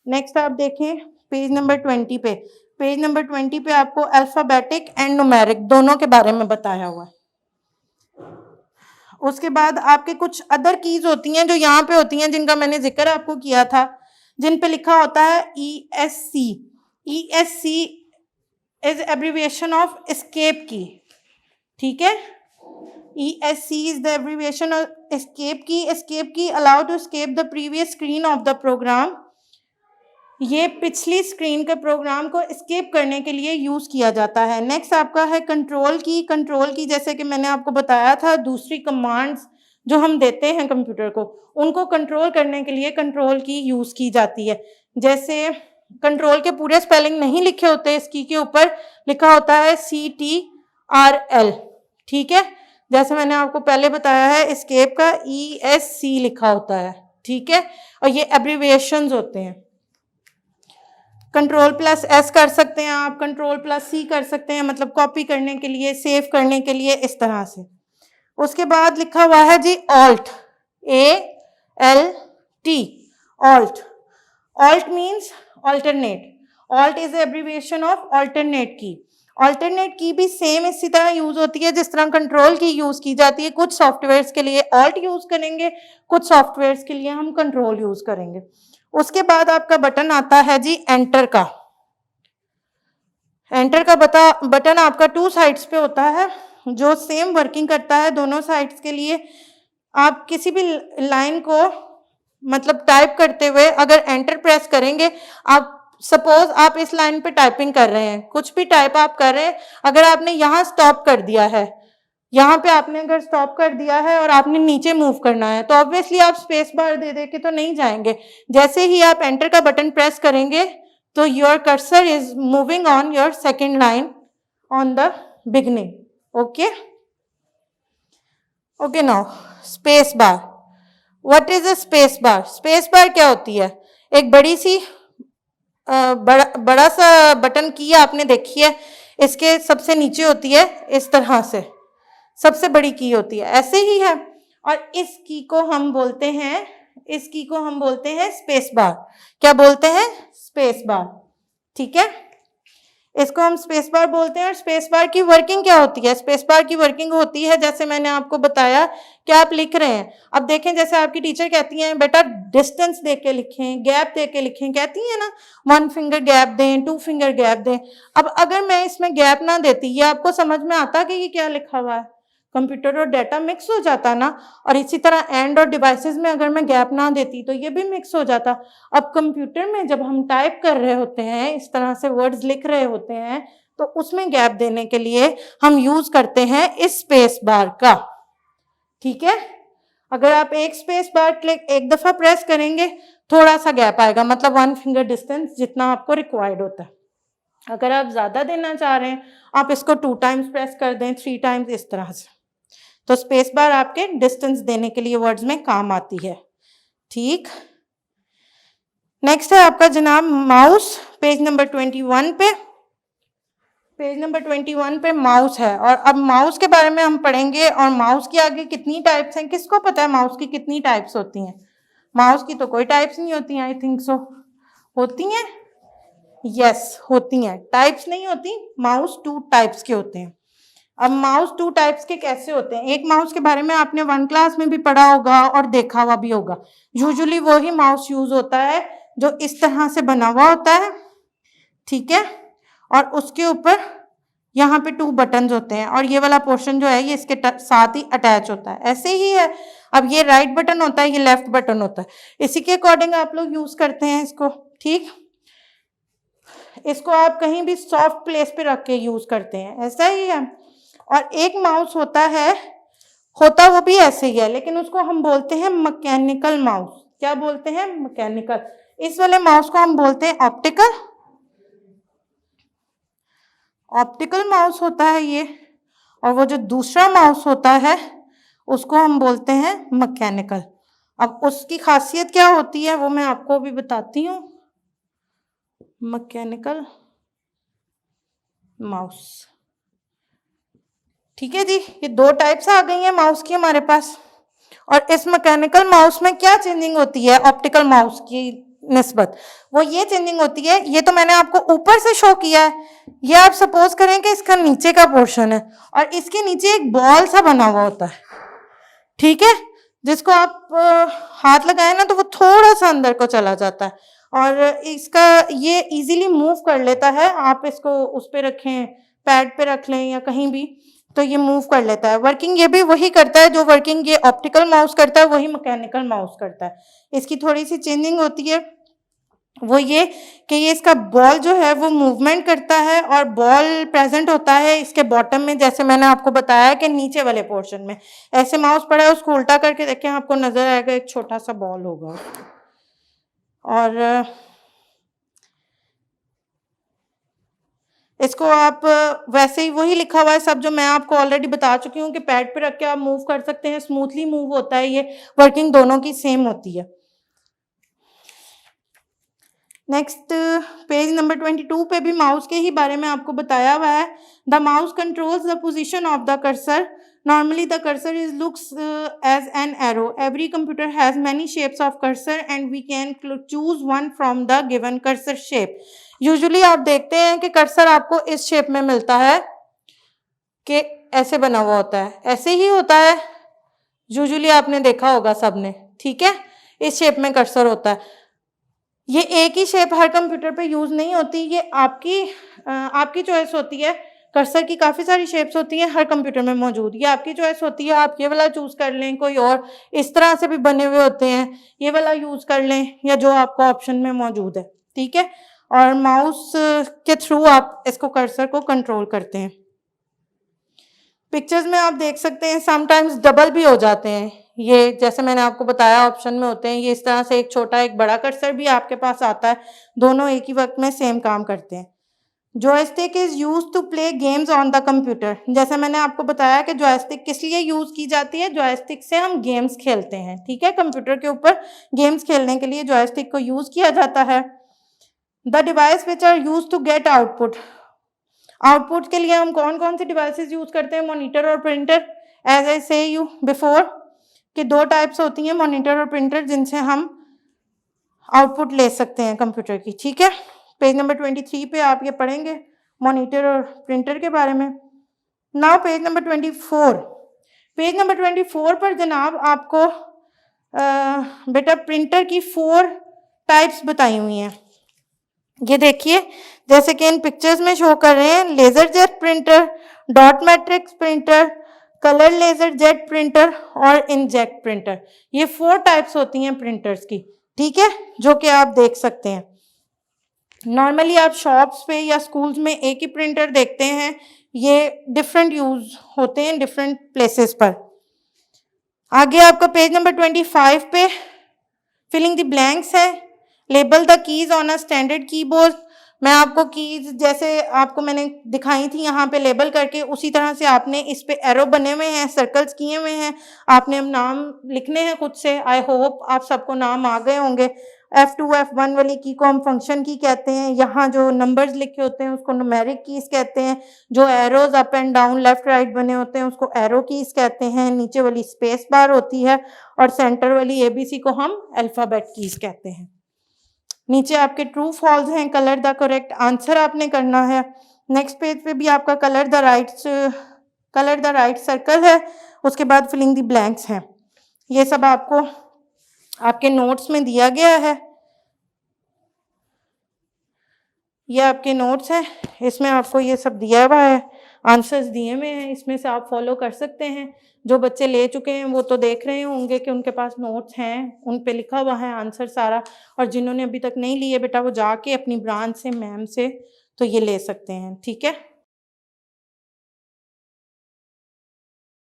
Next आप देखें page number 20 पे। पेज नंबर 20 पे आपको अल्फाबेटिक एंड न्यूमेरिक दोनों के बारे में बताया हुआ है। उसके बाद आपके कुछ अदर कीज होती हैं जो यहाँ पे होती हैं, जिनका मैंने जिक्र आपको किया था, जिन पे लिखा होता है ESC। ESC is abbreviation of escape की, ठीक है। ESC is the abbreviation of escape key. Escape key allow to escape the previous screen of the program. ये पिछली स्क्रीन के प्रोग्राम को एस्केप करने के लिए यूज किया जाता है। नेक्स्ट आपका है कंट्रोल की। कंट्रोल की जैसे कि मैंने आपको बताया था, दूसरी कमांड्स जो हम देते हैं कंप्यूटर को, उनको कंट्रोल करने के लिए कंट्रोल की यूज की जाती है। जैसे कंट्रोल के पूरे स्पेलिंग नहीं लिखे होते, इस की के ऊपर लिखा होता है CTRL, ठीक है। जैसे मैंने आपको पहले बताया है, एस्केप का ESC लिखा होता है, ठीक है। और ये एब्रीविएशंस होते हैं। Ctrl+S कर सकते हैं आप, Ctrl+C कर सकते हैं, मतलब कॉपी करने के लिए, सेव करने के लिए, इस तरह से। उसके बाद लिखा हुआ है जी alt, ALT, alt. Alt means alternate. Alt is abbreviation of alternate key. Alternate key भी सेम इसी तरह यूज होती है जिस तरह कंट्रोल की यूज की जाती है। कुछ सॉफ्टवेयर्स के लिए ऑल्ट यूज करेंगे, कुछ सॉफ्टवेयर्स के लिए हम कंट्रोल यूज करेंगे। उसके बाद आपका बटन आता है जी एंटर का। एंटर का बटन आपका 2 साइड्स पे होता है, जो सेम वर्किंग करता है दोनों साइड्स के लिए। आप किसी भी लाइन को मतलब टाइप करते हुए अगर एंटर प्रेस करेंगे, आप सपोज आप इस लाइन पे टाइपिंग कर रहे हैं, कुछ भी टाइप आप कर रहे हैं, अगर आपने यहाँ स्टॉप कर दिया है, यहाँ पे आपने अगर स्टॉप कर दिया है और आपने नीचे मूव करना है, तो ऑब्वियसली आप स्पेस बार दे दे के तो नहीं जाएंगे। जैसे ही आप एंटर का बटन प्रेस करेंगे तो your cursor is moving on your second line on the beginning. Okay okay, now space bar. What is a space bar? Space bar क्या होती है? एक बड़ी सी बड़ा सा बटन की आपने देखी है, इसके सबसे नीचे होती है इस तरह से, सबसे बड़ी की होती है, ऐसे ही है। और इस की को हम बोलते हैं, इस की को हम बोलते हैं स्पेस बार। क्या बोलते हैं? स्पेस बार, ठीक है। इसको हम स्पेस बार बोलते हैं। और स्पेस बार की वर्किंग क्या होती है? स्पेस बार की वर्किंग होती है, जैसे मैंने आपको बताया कि आप लिख रहे हैं, अब देखें जैसे आपकी टीचर कहती हैं बेटा डिस्टेंस दे के लिखें, गैप दे के लिखें, कहती है ना 1 फिंगर गैप दें, 2 फिंगर गैप दें। अब अगर मैं इसमें गैप ना देती, ये आपको समझ में आता कि ये क्या लिखा हुआ है? कंप्यूटर और डाटा मिक्स हो जाता ना। और इसी तरह एंड और डिवाइसेस में अगर मैं गैप ना देती तो ये भी मिक्स हो जाता। अब कंप्यूटर में जब हम टाइप कर रहे होते हैं, इस तरह से वर्ड्स लिख रहे होते हैं, तो उसमें गैप देने के लिए हम यूज करते हैं इस स्पेस बार का, ठीक है। अगर आप एक स्पेस बार क्लिक एक दफा प्रेस करेंगे, थोड़ा सा गैप आएगा, मतलब 1 फिंगर डिस्टेंस जितना आपको रिक्वायर्ड होता है। अगर आप ज्यादा देना चाह रहे हैं, आप इसको 2 टाइम्स प्रेस कर दें, 3 टाइम्स, इस तरह से। तो स्पेस बार आपके डिस्टेंस देने के लिए वर्ड्स में काम आती है, ठीक। नेक्स्ट है आपका जनाब माउस। पेज नंबर 21 पे, पेज नंबर 21 पे माउस है। और अब माउस के बारे में हम पढ़ेंगे। और माउस की आगे कितनी टाइप्स हैं, किसको पता है माउस की कितनी टाइप्स होती हैं? माउस की तो कोई टाइप्स नहीं होती हैं, आई थिंक सो। होती हैं? यस, होती हैं। टाइप्स नहीं होती, माउस 2 टाइप्स के होते हैं। अब माउस 2 टाइप्स के कैसे होते हैं? एक माउस के बारे में आपने 1 क्लास में भी पढ़ा होगा और देखा हुआ भी होगा। यूजुअली वही माउस यूज होता है जो इस तरह से बना हुआ होता है, ठीक है। और उसके ऊपर यहाँ पे 2 बटन्स होते हैं, और ये वाला पोर्शन जो है ये इसके साथ ही अटैच होता है, ऐसे ही है। अब ये राइट बटन होता है, ये लेफ्ट बटन होता है, इसी के अकॉर्डिंग आप लोग यूज करते हैं इसको, ठीक। इसको आप कहीं भी सॉफ्ट प्लेस पे रख के यूज करते हैं, ऐसा ही है। और एक माउस होता है, होता वो भी ऐसे ही है, लेकिन उसको हम बोलते हैं मैकेनिकल माउस। क्या बोलते हैं? मैकेनिकल। इस वाले माउस को हम बोलते हैं ऑप्टिकल। ऑप्टिकल माउस होता है ये। और वो जो दूसरा माउस होता है उसको हम बोलते हैं मैकेनिकल। अब उसकी खासियत क्या होती है वो मैं आपको भी बताती हूँ। मैकेनिकल माउस, ठीक है जी। ये 2 टाइप्स आ गई हैं माउस की हमारे पास। और इस मैकेनिकल माउस में क्या चेंजिंग होती है ऑप्टिकल माउस की निस्बत, वो ये चेंजिंग होती है। ये तो मैंने आपको ऊपर से शो किया है, ये आप सपोज करें कि इसका नीचे का पोर्शन है और इसके नीचे एक बॉल सा बना हुआ होता है, ठीक है, जिसको आप हाथ लगाए ना तो वो थोड़ा सा अंदर को चला जाता है और इसका ये इजीली मूव कर लेता है। आप इसको उस पे रखें, पैड पे रख लें या कहीं भी, तो ये मूव कर लेता है। वर्किंग ये भी वही करता है जो वर्किंग ये ऑप्टिकल माउस करता है, वही मैकेनिकल माउस करता है। इसकी थोड़ी सी चेंजिंग होती है, वो ये कि ये इसका बॉल जो है वो मूवमेंट करता है और बॉल प्रेजेंट होता है इसके बॉटम में, जैसे मैंने आपको बताया कि नीचे वाले पोर्शन में। ऐसे माउस पड़ा है, उसको उल्टा करके देखें, आपको नजर आएगा एक छोटा सा बॉल होगा। और इसको आप वैसे ही वही लिखा हुआ है सब जो मैं आपको ऑलरेडी बता चुकी हूँ कि पैड पे रख के आप मूव कर सकते हैं, स्मूथली मूव होता है, ये वर्किंग दोनों की सेम होती है। नेक्स्ट पेज नंबर 22 पे भी माउस के ही बारे में आपको बताया हुआ है। The mouse controls the position of the cursor. Normally the cursor is looks as an arrow. Every computer has many shapes of cursor and we can choose one from the given cursor shape. Usually आप देखते हैं कि cursor आपको इस shape में मिलता है कि ऐसे बना हुआ होता है, ऐसे ही होता है, यूजुअली आपने देखा होगा सबने, ठीक है, इस शेप में कर्सर होता है। ये एक ही शेप हर कंप्यूटर पे यूज नहीं होती, ये आपकी चॉइस होती है। कर्सर की काफ़ी सारी शेप्स होती हैं हर कंप्यूटर में मौजूद, ये आपकी चॉइस होती है। आप ये वाला चूज़ कर लें, कोई और इस तरह से भी बने हुए होते हैं, ये वाला यूज़ कर लें, या जो आपको ऑप्शन में मौजूद है, ठीक है। और माउस के थ्रू आप इसको कर्सर को कंट्रोल करते हैं। पिक्चर्स में आप देख सकते हैं समटाइम्स डबल भी हो जाते हैं, ये जैसे मैंने आपको बताया ऑप्शन में होते हैं, ये इस तरह से एक छोटा एक बड़ा कर्सर भी आपके पास आता है, दोनों एक ही वक्त में सेम काम करते हैं। Joystick is use to play games on the computer. जैसे मैंने आपको बताया कि जॉयस्टिक किस लिए यूज की जाती है, जॉयस्टिक से हम गेम्स खेलते हैं, ठीक है, कंप्यूटर के ऊपर गेम्स खेलने के लिए जॉयस्टिक को यूज किया जाता है। The device which are use to get output. Output के लिए हम कौन कौन से डिवाइसेस यूज करते हैं, मॉनिटर और प्रिंटर। एज आई से यू बिफोर कि दो टाइप्स होती हैं, मॉनिटर और प्रिंटर, जिनसे हम आउटपुट ले सकते हैं कंप्यूटर की, ठीक है। पेज नंबर 23 पे आप ये पढ़ेंगे मॉनिटर और प्रिंटर के बारे में। Now page number 24। Page number 24 पर जनाब आपको बेटा प्रिंटर की 4 टाइप्स बताई हुई हैं। ये देखिए जैसे कि इन पिक्चर्स में शो कर रहे हैं, laser jet printer, dot matrix printer, colour laser jet printer और इंकजेट प्रिंटर। ये 4 टाइप्स होती हैं प्रिंटर्स की, ठीक है, जो कि आप देख सकते हैं। नॉर्मली आप शॉप्स पे या स्कूल्स में एक ही प्रिंटर देखते हैं, ये डिफरेंट यूज होते हैं डिफरेंट प्लेसेस पर। आगे आपका पेज नंबर 25 पे फिलिंग द ब्लैंक्स है। Label the keys on a standard keyboard. मैं आपको कीज जैसे आपको मैंने दिखाई थी यहाँ पे लेबल करके, उसी तरह से आपने इस पे एरो बने हुए हैं, सर्कल्स किए हुए हैं, आपने अब नाम लिखने हैं खुद से। आई होप आप सबको नाम आ गए होंगे। F2 F1 वाली की को हम फंक्शन की कहते हैं। यहाँ जो नंबर्स लिखे होते हैं उसको न्यूमेरिक कीज कहते हैं। जो arrows up and down left right बने होते हैं उसको एरो कीज कहते हैं। नीचे वाली स्पेस बार होती है और सेंटर वाली ABC को हम अल्फाबेट कीज कहते हैं। नीचे आपके ट्रू फॉल्स हैं, कलर द करेक्ट आंसर आपने करना है। नेक्स्ट पेज पे भी आपका कलर द राइट सर्कल है, उसके बाद फिलिंग द ब्लैंक्स हैं। ये सब आपको आपके नोट्स में दिया गया है, ये आपके नोट्स हैं, इसमें आपको ये सब दिया हुआ है, आंसर्स दिए हुए हैं, इसमें से आप फॉलो कर सकते हैं। जो बच्चे ले चुके हैं वो तो देख रहे होंगे कि उनके पास नोट्स हैं, उन पे लिखा हुआ है आंसर सारा, और जिन्होंने अभी तक नहीं लिए बेटा वो जाके अपनी ब्रांच से मैम से तो ये ले सकते हैं, ठीक है।